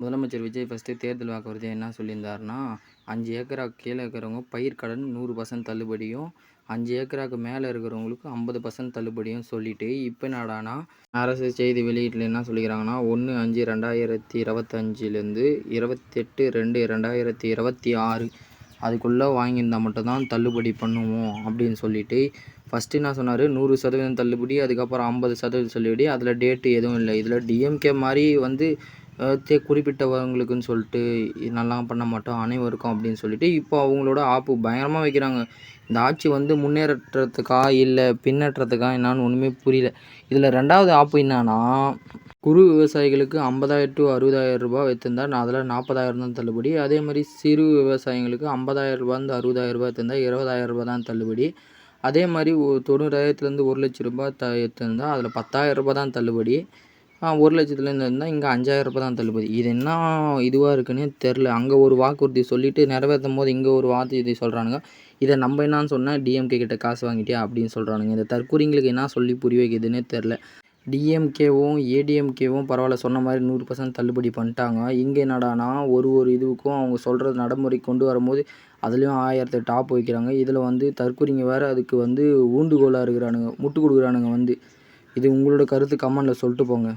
முதலமைச்சர் விஜய் ஃபர்ஸ்ட்டு தேர்தல் வாக்குறுதியா என்ன சொல்லியிருந்தாருன்னா, 5 ஏக்கராக்கு கீழ இருக்கிறவங்க பயிர் கடன் 100% தள்ளுபடியும், 5 ஏக்கராக்கு மேல இருக்கிறவங்களுக்கு 50% தள்ளுபடியும் சொல்லிட்டு, இப்ப என்னடான்னா, அரசு செய்தி வெளியீட்டுல என்ன சொல்லிக்கிறாங்கன்னா, 1/5/2025லேருந்து 28/2/2026 அதுக்குள்ள வாங்கியிருந்தா மட்டும் தான் தள்ளுபடி பண்ணுவோம் அப்படின்னு சொல்லிட்டு, ஃபர்ஸ்ட்டு என்ன சொன்னாரு, 100% தள்ளுபடி, அதுக்கப்புறம் 50% தள்ளுபடி. அதில டேட்டு எதுவும் இல்ல. இதில டிஎம்கே மாரி வந்து குறிப்பிட்டவங்களுக்குன்னு சொல்லிட்டு இதெல்லாம் பண்ண மாட்டோம், அனைவருக்கும் அப்படின்னு சொல்லிட்டு, இப்போ அவங்களோட ஆப்பு பயங்கரமா வைக்கிறாங்க. இந்த ஆட்சி வந்து முன்னேற்றத்துக்கா, இல்ல பின்னேற்றத்துக்கா என்னான்னு ஒண்ணுமே புரியல. இதில 2வது ஆப்பு என்னான்னா, குறு விவசாயிகளுக்கு ரூ. 50,000 to ரூ. 60,000 வைத்திருந்தா அதில 40,000 தான் தள்ளுபடி. அதேமாரி சிறு விவசாயிகளுக்கு ரூ. 50,000 ரூ. 60,000 வைத்திருந்தா ரூ. 20,000 தான் தள்ளுபடி. அதேமாரி 90,000லேருந்து ரூ. 1,00,000 எடுத்திருந்தா அதில ரூ. 10,000 தான் தள்ளுபடி. 1,00,000லேருந்து இருந்தால் இங்கே ரூ. 5,000 தான் தள்ளுபடி. இது என்ன இதுவாக இருக்குன்னே தெரில. அங்கே ஒரு வாக்குறுதி சொல்லிட்டு நிறைவேற்றும்போது இங்கே ஒரு வாக்குறுதி சொல்கிறானுங்க. இதை நம்ம என்னான்னு சொன்னால் டிஎம்கே கிட்ட காசு வாங்கிட்டியா அப்படின்னு சொல்கிறானுங்க. இந்த தற்கூரிங்களுக்கு என்ன சொல்லி புரிய வைக்கிறதுனே தெரில. டிஎம்கேவும் ஏடிஎம்கேவும் பரவாயில்ல, சொன்ன மாதிரி 100% தள்ளுபடி பண்ணிட்டாங்க. இங்கே என்னடானா ஒரு இதுவுக்கும் அவங்க சொல்கிறது நடைமுறை கொண்டு வரும்போது அதுலேயும் 1008 ஆப் வைக்கிறாங்க. இதில் வந்து தற்கூரிங்க வேறு அதுக்கு வந்து ஊண்டுகோலாக இருக்கிறானுங்க, முட்டு கொடுக்குறானுங்க வந்து. இது உங்களோட கருத்து கமெண்டில் சொல்லிட்டு போங்க.